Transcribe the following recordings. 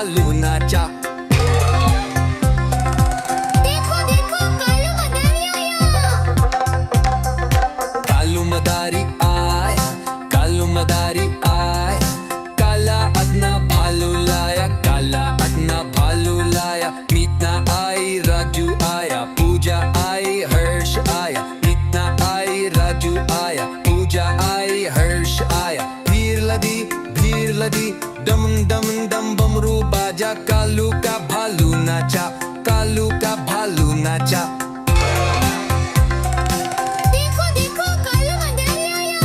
भालू नाचा। देखो देखो कालू मदारी आया। कालू मदारी आया, कालू मदारी आया, काला अपना भालू लाया, काला अपना भालू लाया। मीतना आई, राजू आया, पूजा आई, हर्ष आया। मीतना आई, राजू आया, पूजा आई, हर्ष आया। भीड़ लदी, डम डम डम बमरू बाजा, कालू का भालू नाचा, कालू का भालू नाचा। देखो देखो कालू मदारी आया।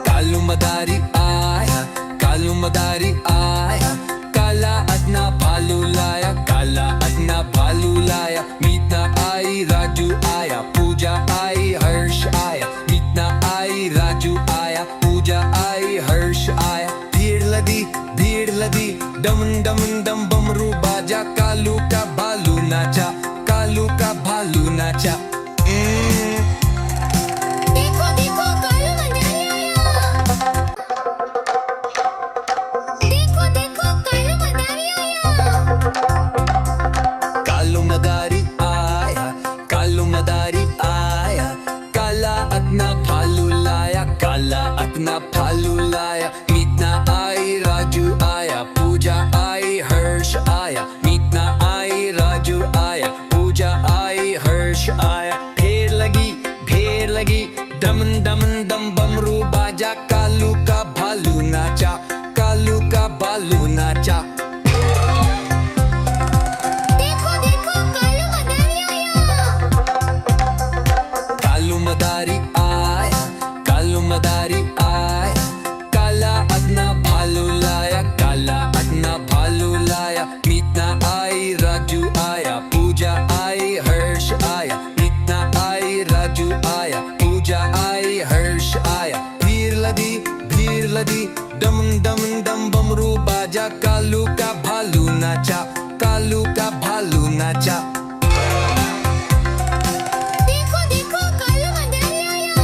कालू मदारी आया, कालू मदारी आया, काला अपना भालू लाया, काला अपना भालू लाया। मीतना आई, राजू आया, पूजा आई, हर्ष आया। मीतना आई, राजू आया, पूजा आई, हर्ष आया। भीड़ लदी, डम डम डम बमरू बाजा, कालू का भालू नाचा, कालू का भालू नाचा। देखो देखो कालू मदारी आया। देखो देखो कालू मदारी आया। कालू मदारी आया, कालू मदारी आया, काला अपना भालू लाया, काला अपना भालू लाया। मीतना आई, राजू आया, पूजा आई, हर्ष आया। मीतना आई, राजू आया, पूजा आई, हर्ष आया। भीड़ लगी, डम डम डम बमरू बाजा, कालू का भालू नाचा, कालू का भालू नाचा। देखो देखो कालू मदारी आया। कालू मदारी आया, कालू मदारी आया, काला अपना भालू लाया, काला अपना भालू लाया। मीतना आई, राजू आया, पूजा आई, हर्ष आया। मीतना आई, राजू आया, पूजा आई, हर्ष आया। भीड़ लदी, डम डम डम बमरू बाजा, कालू का भालू नाचा, कालू का भालू नाचा। देखो देखो कालू मदारी आया।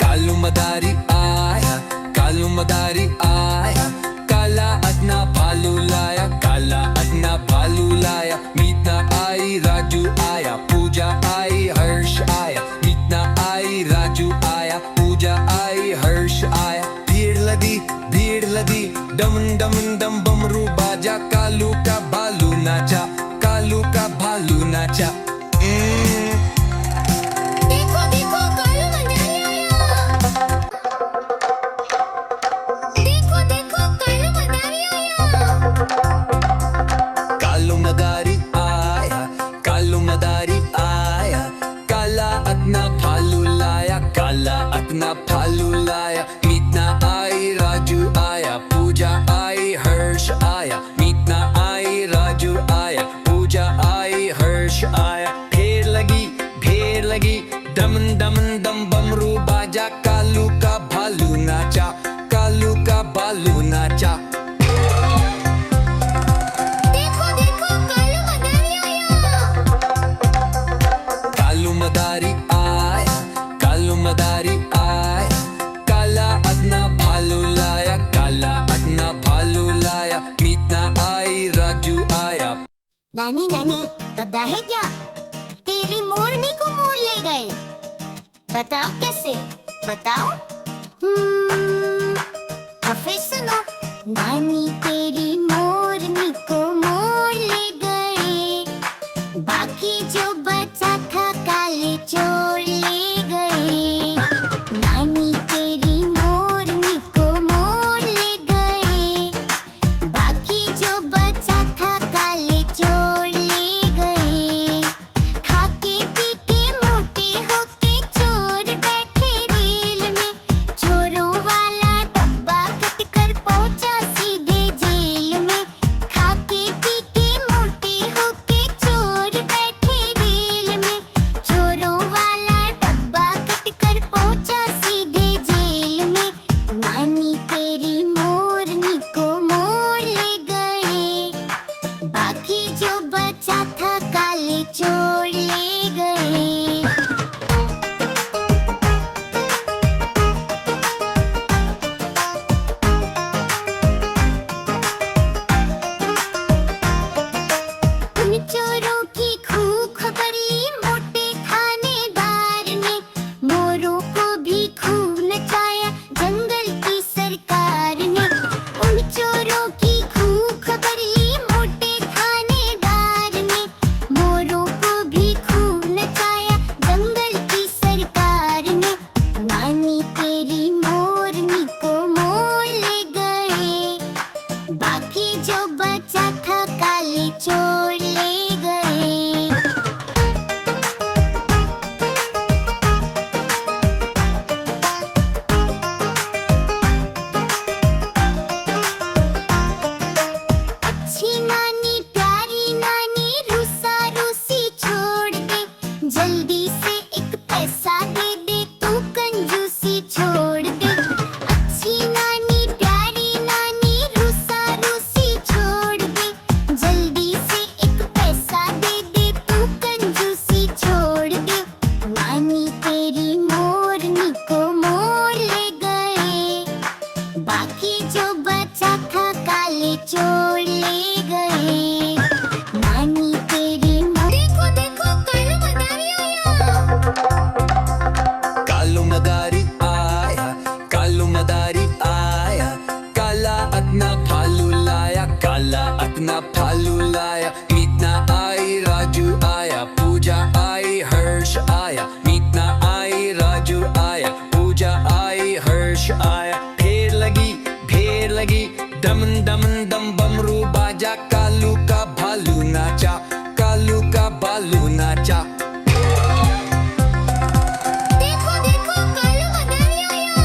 कालू मदारी आया, कालू मदारी आया, काला अपना भालू लाया, काला अपना भालू लाया। मीतना आई, राजू आया, पूजा आई, हर्ष आया। मीतना आई, राजू आया, पूजा आई, हर्ष आया। भीड़ लदी, डम डम डम बमरू बाजा, कालू का भालू नाचा, कालू का भालू नाचा। देखो देखो कालू मदारी आया। देखो देखो कालू मदारी आया। कालू मदारी आया, कालू मदारी आया, काला अपना भालू लाया, काला अपना भालू लाया। मीतना आई, राजू आया, पूजा आई, हर्ष आया। मीतना आई, राजू आया, पूजा आई, हर्ष आया। भीड़ लगी, डम डम डम बमरू बाजा, कालू का भालू नाचा, कालू का भालू नाचा। देखो देखो कालू मदारी आया। कालू मदारी आया, कालू मदारी आया, काला अपना भालू लाया, काला अपना भालू लाया। मीतना आई, राजू आया। नानी नानी पता है क्या, तेरी मोरनी को मोर ले गए। बताओ कैसे, बताओ। फिर सुनो। नानी तेरी मोरनी को मोर ले गए, बाकी जो बचा था काले चोर ले गए। नानी तेरी मोरनी को मोर ले गए, बाकी जो बचा था काले चोर ले गए। खाके पी के मोटे होके चोर बैठे रेल में, चोरों वाला डब्बा कट कर पहुंचा सीधे जेल में। खाके पी के मोटे होके चोर बैठे रेल में, अपना भालू लाया, काला अपना भालू लाया। मीतना आई, राजू आया, पूजा आई, हर्ष आया। मीतना आई, राजू आया, पूजा आई, हर्ष आया। भीड़ लगी, दमन दमन दम बमरू बाजा। कालू का भालू नाचा, कालू का भालू नाचा। देखो देखो कालू मदारी आया।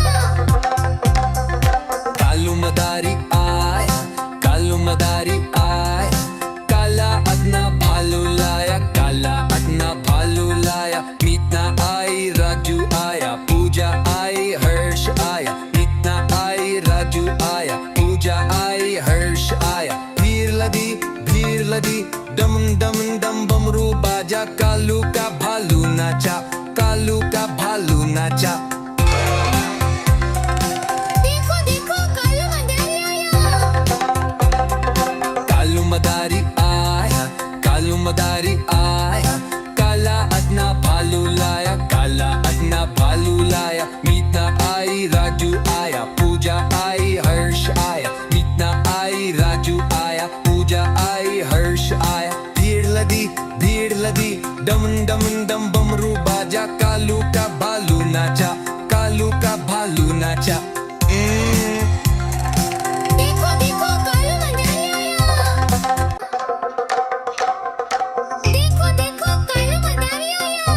कालू मदारी आया, कालू मदारी आया। काला अपना भालू लाया, काला अपना भालू लाया। मीतना आई, राजू आया, पूजा आई, हर्ष आया। मीतना आई, राजू आया, पूजा आई, हर्ष आया। भीड़ लगी, दमन दमन दम बमरू बाजा। कालू का भालू नाचा, कालू का भालू नाचा। देखो देखो कालू मदारी आया। कालू मदारी आया, कालू मदारी आया। काला अपना भालू लाया, काला अपना भालू लाया। मीतना आई, राजू आया, पूजा आई, हर्ष आया। मीतना आई, राजू आया, पूजा आई, हर्ष आया। भीड़ लगी, दमन दमन दम बमरू बाजा। कालू का भालू नाचा, कालू का भालू नाचा। देखो देखो कालू मदारी आया। देखो देखो कालू मदारी आया।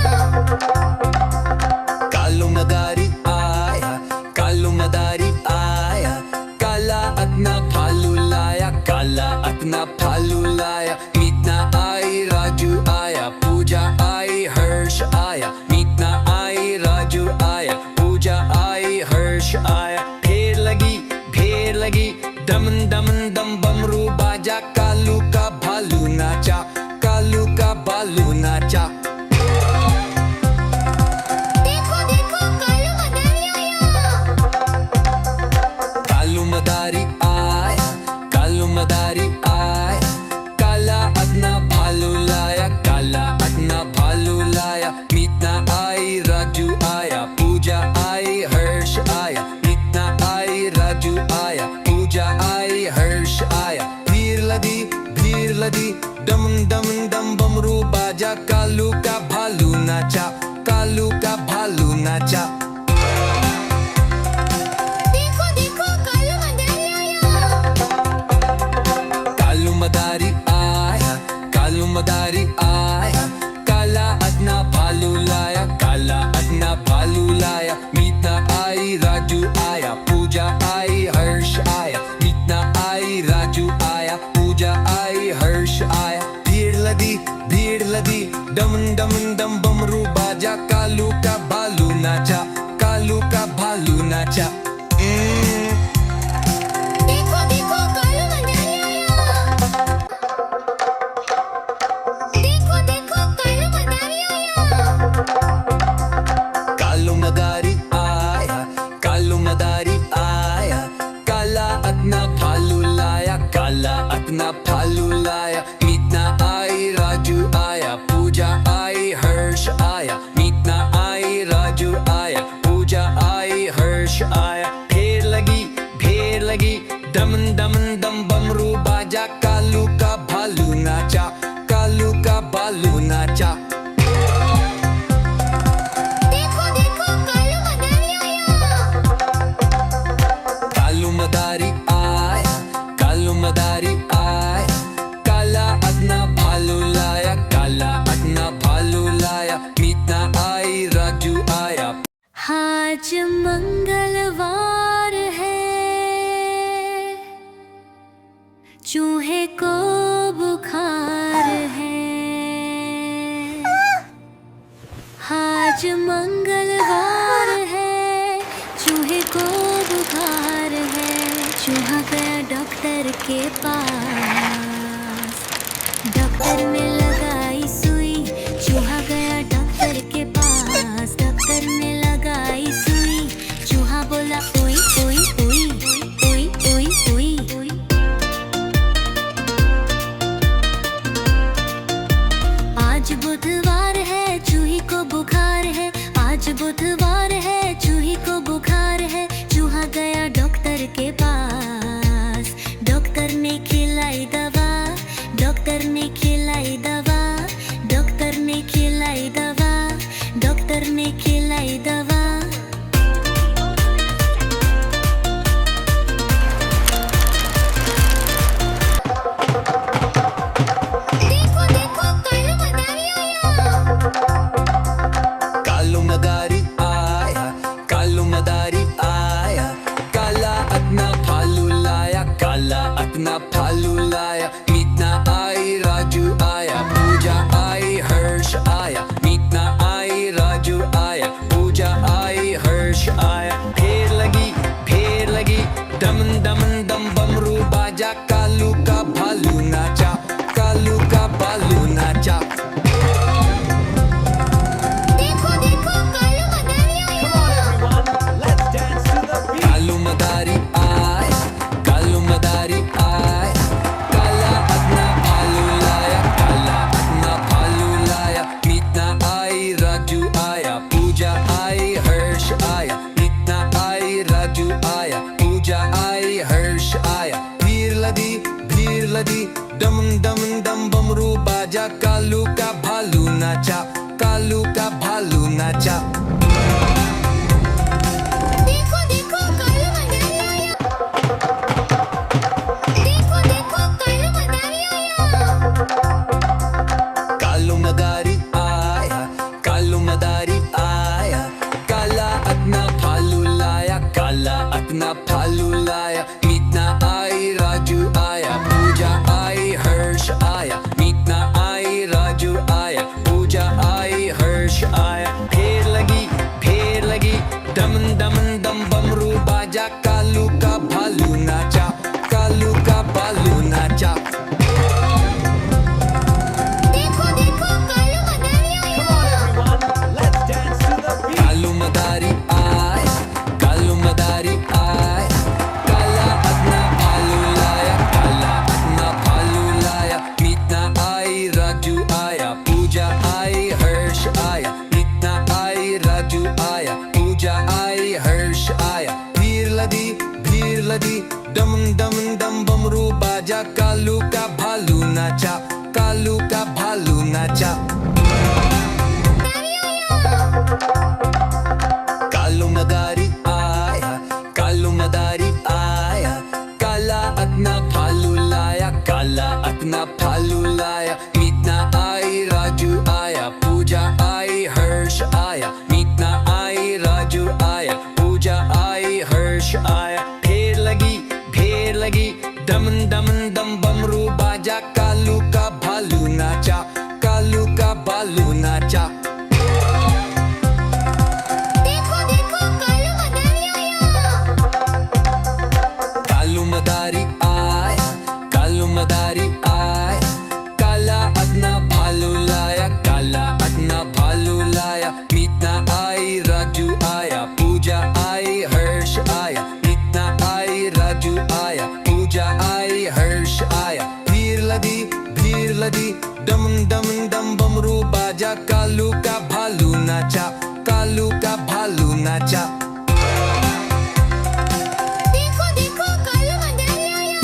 कालू मदारी आया, कालू मदारी आया। काला अपना भालू लाया, काला अपना भालू लाया। मीतना आई, राजू आया, पूजा आई, हर्ष आया। मीतना आई, राजू आया, पूजा आई, हर्ष आया। भीड़ लगी, दमन दमन दम बमरू बाजा। कालू का भालू नाचा, कालू का भालू नाचा। देखो देखो कालू मदारी आया। कालू मदारी आया, कालू मदारी आया। काला अपना भालू लाया, काला अपना भालू लाया। मीतना आई, राजू आया, पूजा आई, हर्ष आया। मीतना आई, राजू आया, पूजा आई, हर्ष आया। भीड़ लगी, दमन दमन दम बमरू बाजा। कालू का भालू नाचा, कालू का भालू नाचा। देखो देखो कालू मदारी आया। कालू मदारी आया, कालू मदारी आया। काला अपना भालू लाया, काला अपना भालू लाया। मीतना आई, राजू आया, पूजा आई, हर्ष आया। मीतना आई, राजू आया, पूजा आई, हर्ष आया। भीड़ लगी, दमन दमन दम बमरू बाजा। कालू का भालू नाचा, कालू का भालू नाचा। देखो देखो कालू मदारी आया। देखो देखो कालू मदारी आया। कालू मदारी आया, कालू मदारी आया। काला अपना भालू लाया, काला अपना भालू लाया। मीतना आई, राजू आया, पूजा आई, हर्ष आया। मीतना आई, राजू आया, पूजा आई, हर्ष आया। भीड़ लगी, दमन दमन दम बमरू बाजा। कालू का भालू नाचा, कालू का भालू नाचा। देखो देखो कालू मदारी आया। कालू मदारी आया, कालू मदारी आया। काला अपना भालू लाया, काला अपना भालू लाया। मीतना आई, राजू आया। आज मंगलवार है, चूहे को बुखार है। आज मंगलवार है, चूहे को बुखार है। चूहा गया डॉक्टर के पास, डॉक्टर ने लगाई सुई। चूहा गया डॉक्टर के पास, डॉक्टर ने लगाई सुई। चूहा बोला ओई ओई ओई ओई ओई ओई। आज बुधवार है, चूही को बुखार है। आज बुधवार है, चूही को बुखार है। चूहा गया डॉक्टर के पास, काला अतना भालू लाया, मीतना आई राजू आया, पूजा आई हर्ष आया, मीतना आई राजू आया, पूजा आई हर्ष आया। फेर लगी दमन दमन दम बमरू बाजा, कालू का भालू नाचा, कालू का भालू नाचा। देखो देखो कालू मदारी आया। कालू मदारी आया, कालू मदारी आया, काला अपना भालू लाया, काला अपना भालू लाया, मीतना आई राजू आया, पूजा आई हर्ष आया, मीतना आई राजू आया, पूजा आई हर्ष आया। भीड़ लदी दमन दमन दम बमरू बाजा, कालू का भालू नाचा, कालू का भालू नाचा। देखो देखो कालू मदारी आया। देखो देखो कालू मदारी आया। कालू मदारी आया, कालू मदारी आया, काला अपना भालू लाया, काला अपना भालू लाया, मीतना आई राजू आया, पूजा आई हर्ष आया, मीतना आई राजू आया, पूजा आई हर्ष आया। फेर लगी दमन दमन दम बमरू बाजा, कालू का भालू नाचा, कालू का भालू नाचा। देखो देखो कालू मदारी आया। कालू मदारी आया, कालू मदारी आया, काला अपना भालू लाया, काला अपना भालू लाया, मीतना आई राजू आया, पूजा आई हर्ष आया, मीतना आई राजू आया, पूजा आई हर्ष आया। भीड़ लदी दमन दमन दम बमरू बाजा, कालू का भालू नाचा, कालू का भालू नाचा। कालू मदारी आया, कालू मदारी आया, काला अपना भालू लाया, काला अपना भालू लाया, मीतना आई राजू आया, पूजा आई हर्ष आया, मीतना आई राजू आया, पूजा आई हर्ष आया। फेर लगी दमन दमन दम बमरू बाजा, कालू का भालू नाचा, कालू का भालू नाचा। देखो देखो कालू मदारी आया। कालू मदारी आया, कालू मदारी आया, काला अपना भालू लाया, काला अपना भालू लाया, मीतना आई राजू आया, पूजा आई हर्ष आया, मीतना आई राजू आया, पूजा आई हर्ष आया। भीड़ लदी दमन दमन दम बमरू बाजा, कालू का भालू नाचा, कालू का भालू नाचा। देखो देखो कालू मदारी आया।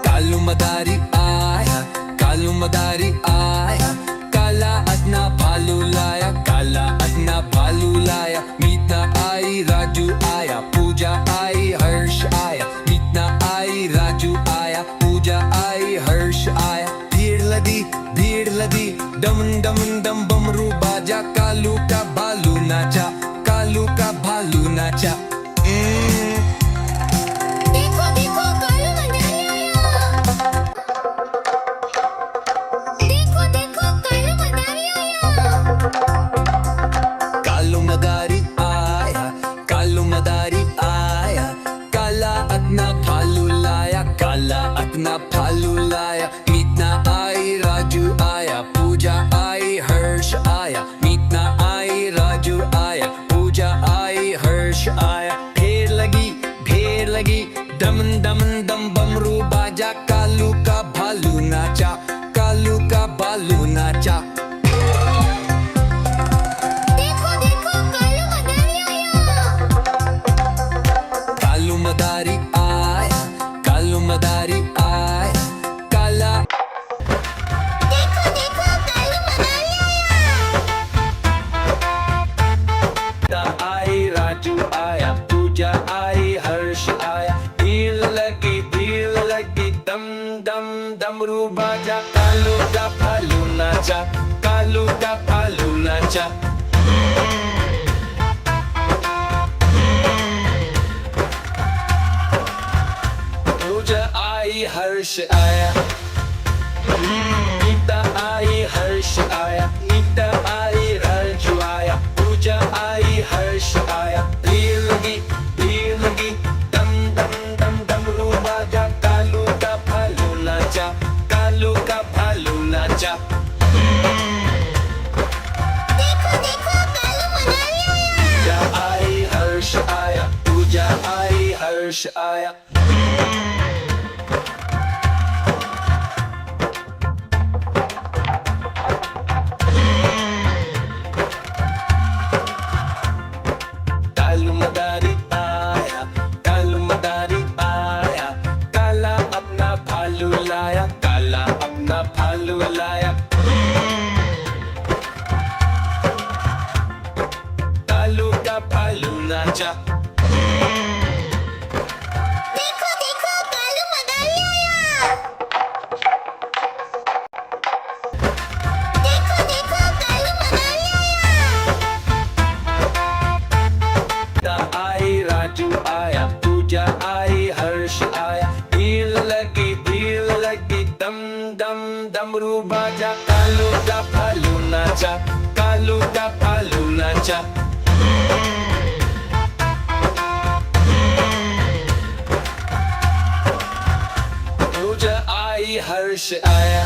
कालू मदारी आया, कालू मदारी आया, काला अपना भालू लाया, काला अपना भालू लाया, मीतना आई राजू आया, पूजा आई हर्ष आया, मीतना आई राजू आया, पूजा आई हर्ष आया। भीड़ लदी दमन दमन दम बमरू बाजा, कालू का भालू नाचा, कालू का भालू नाचा। देखो देखो कालू मदारी आया। देखो देखो कालू मदारी आया। कालू मदारी आया, कालू मदारी आया, काला अपना भालू लाया, काला अपना भालू लाया, मीतना आई राजू आया, पूजा आई हर्ष आया, मीतना आई राजू आया, पूजा आई हर्ष आया। फेर लगी दमन दमन दम बमरू बाजा, कालू का भालू नाचा, कालू का भालू नाचा। देखो देखो कालू मदारी आया। कालू मदारी आया, कालू मदारी आया, काला। देखो देखो कालू मदारी आया। आई राजू आया, पूजा आई हर्ष आया, भीड़ लगी दम दम डमरू बाजा, कालू का भालू नाचा, कालू का भालू नाचा। पूजा आई हर्ष आया, गीता आई हर्ष आया, गीता आई राजू आया, पूजा आई हर्ष आया। भीड़ लगी दम दम दम डमरू बाजा, कालू का भालू नाचा, कालू का भालू नाचा। देखो देखो कालू मनाली आया। पूजा आई हर्ष आया, पूजा आई हर्ष आया। कालू मदारी आया, कालू मदारी आया, काला अपना भालू लाया, काला अपना भालू लाया। कालू का भालू नाचा। देखो देखो कालू मनाली आया। देखो देखो कालू मनाली आया। गीता आई राजू आया, पूजा आई हर्ष आया। भीड़ लगी दम दम डमरू बाजा, कालू का भालू नाचा, कालू का भालू नाचा। पूजा आई हर्ष आया,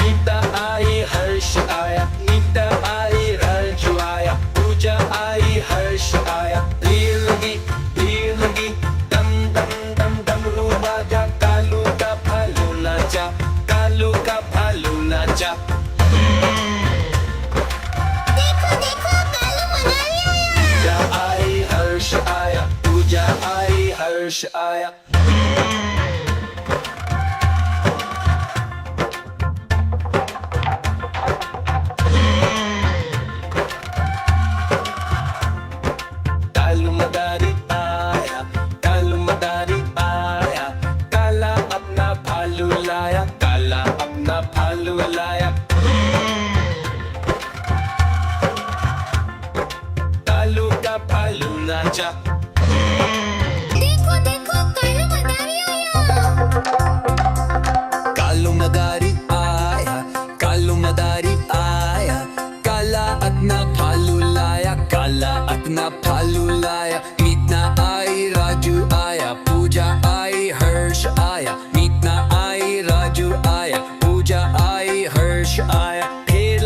गीता आई हर्ष आया, गीता आई राजू आया, पूजा आई हर्ष आया। भीड़ लगी दम दम दम डमरू बाजा, कालू का भालू नाचा, कालू का भालू नाचा। देखो देखो कालू मनाली आया। पूजा आई हर्ष आया, पूजा आई हर्ष आया। कालू मदारी आया, कालू मदारी आया, काला अपना भालू लाया, काला अपना भालू लाया। कालू का भालू नाचा। देखो देखो कालू मनाली आया। कालू मदारी आया, कालू मदारी आया, काला अपना भालू लाया, काला अपना भालू लाया। मीतना आई राजू आया, पूजा आई हर्ष आया, मीतना आई राजू आया, पूजा आई हर्ष आया। भीड़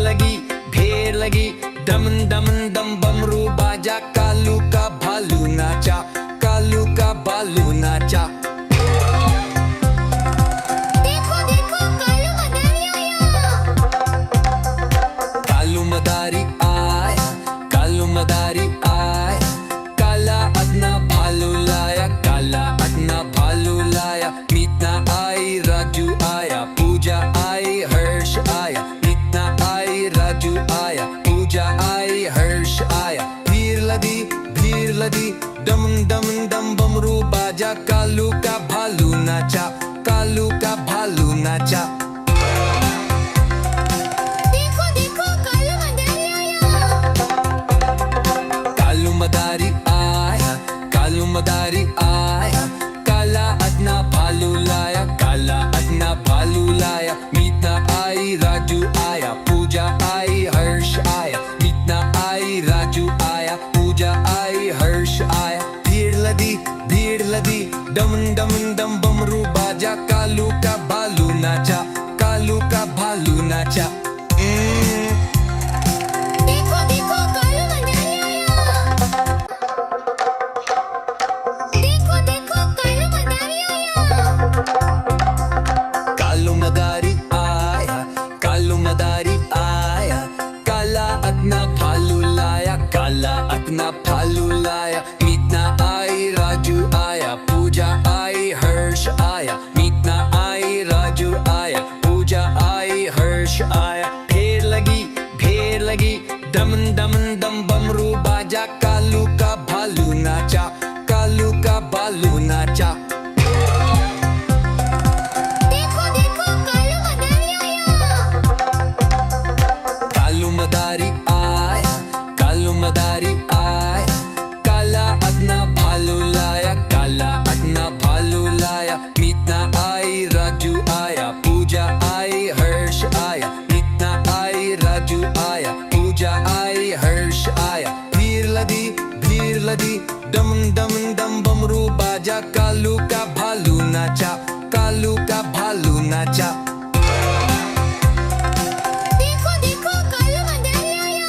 लगी दम दम दम बमरू बाजा, कालू का भालू नाचा, कालू का भालू नाचा। देखो देखो कालू मनाली आया। कालू मदारी आया, कालू मदारी आया, काला अपना भालू लाया, काला अपना भालू लाया। मीतना आई राजू आया, पूजा आई हर्ष आया, मीतना आई राजू आया, पूजा आई हर्ष आया। भीड़ लगी दम दम दम बमरू बाजा, कालू का भालू नाचा, कालू का भालू नाचा। देखो देखो कालू मनाली आया। कालू मदारी आया, कालू मदारी आया, काला अपना भालू लाया, काला अपना भालू लाया। मीतना आई राजू आया, पूजा आई हर्ष आया, मीतना आई राजू आया, पूजा आई हर्ष आया। भीड़ लगी दम दम दम बमरू बाजा, कालू का भालू नाचा, कालू का भालू नाचा। देखो देखो कालू मनाली आया। देखो देखो कालू मनाली आया। कालू मदारी आया, कालू मदारी आया, काला अपना भालू लाया, काला अपना भालू लाया। मीतना आई राजू आया, पूजा आई हर्ष आया, मीतना आई राजू आया, पूजा आई हर्ष आया। भीड़ लगी दम दम दम बमरू बाजा, कालू का भालू नाचा, कालू का भालू नाचा। देखो देखो कालू मनाली आया। कालू मदारी आया, कालू मदारी आया, काला अपना भालू लाया, काला अपना भालू बाजा, कालू का भालू नाचा, कालू का भालू नाचा। देखो देखो कालू मदारी आया।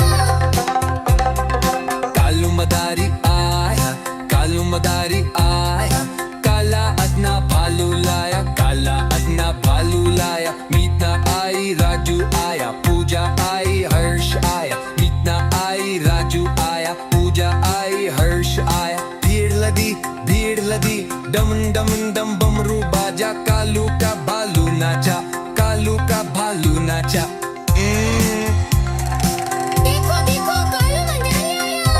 कालू मदारी आया, कालू मदारी आया, काला अपना भालू लाया, काला अपना भालू लाया। मीता आई, राजू आया, पूजा आई, हर्ष आया। मीता आई, राजू आया, पूजा आई, हर्ष आया। भीड़ लगी, डम डम डम बमरू बाजा, कालू का भालू नाचा, कालू का भालू नाचा। देखो देखो कालू मदारी आया।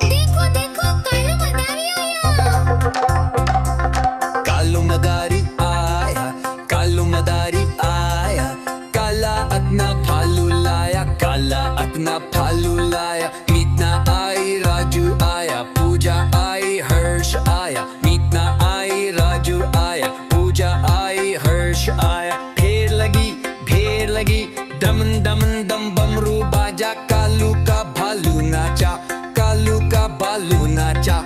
देखो देखो कालू मदारी आया। कालू मदारी आया, कालू मदारी आया, काला अपना भालू लाया, काला अपना भालू लाया। मीतना आई, राजू आया, पूजा आई, हर्ष आया। मीतना आई, राजू आया, पूजा आई, हर्ष आया। भीड़ लगी, डम डम डम बमरू बाजा, कालू का भालू नाचा, कालू का भालू नाचा।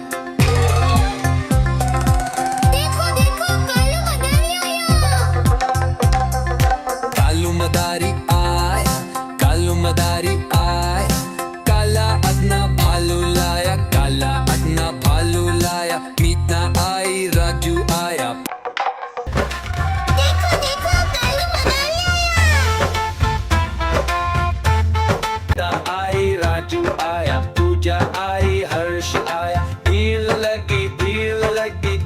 देखो देखो कालू मदारी आया। कालू मदारी आया, कालू मदारी आया, काला अपना भालू लाया, काला अपना भालू लाया। मीतना आई, राजू आया। देखो देखो कालू मदारी आया। मीता आई, राजू आया, पूजा आई, हर्ष आया। भीड़ लगी,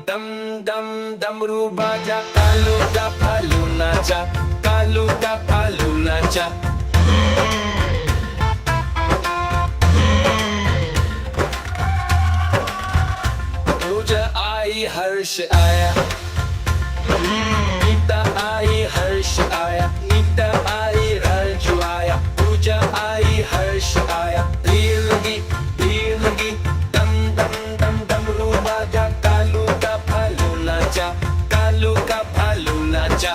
दम डम डमरू बाजा, कालू का भालू नाचा, कालू का भालू नाचा। पूजा आई, हर्ष आया। मीता आई, हर्ष आया। मीता आई, राजू आया, पूजा आई, हर्ष आया। भीड़ लगी, दम डम डम डमरू बाजा, कालू का भालू नाचा, कालू का भालू नाचा।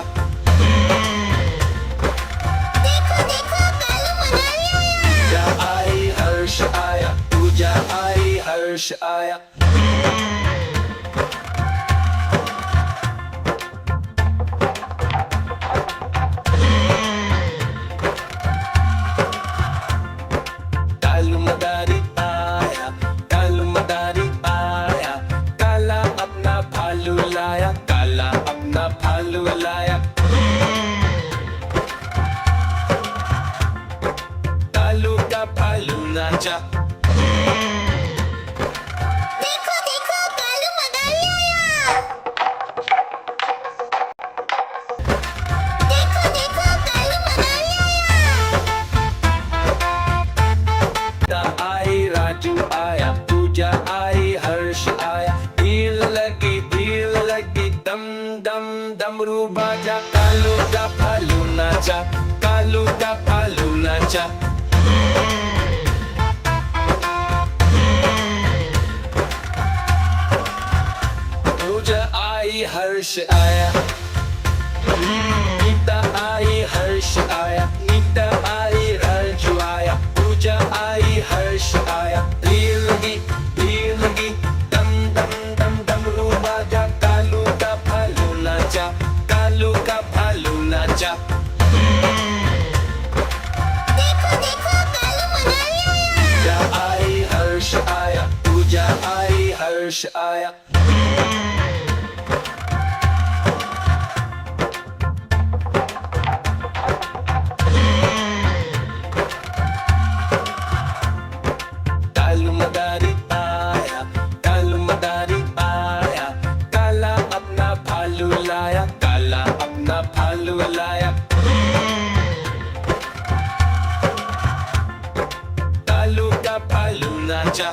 देखो देखो कालू मदारी आया। पूजा आई, हर्ष आया, पूजा आई, हर्ष आया। कालू मदारी आया, कालू मदारी आया, काला अपना भालू लाया, काला अपना भालू लाया। कालू का भालू नाचा। देखो देखो कालू मदारी आया। देखो देखो कालू मदारी आया। मीता आई, राजू आया, पूजा आई, हर्ष आया। भीड़ लगी, दम डम डमरू बाजा, कालू का भालू नाचा, कालू का भालू नाचा। पूजा आई, हर्ष आया। मीता आई, हर्ष आया। मीता आई, राजू आया, पूजा आई, हर्ष आया। भीड़ लगी, दम डम डम डमरू बाजा, कालू का भालू नाचा, कालू का भालू नाचा। देखो देखो कालू मदारी आया। पूजा आई, हर्ष आया, पूजा आई, हर्ष आया। कालू मदारी आया, कालू मदारी आया, काला अपना भालू लाया, काला अपना भालू लाया। कालू का भालू नाचा।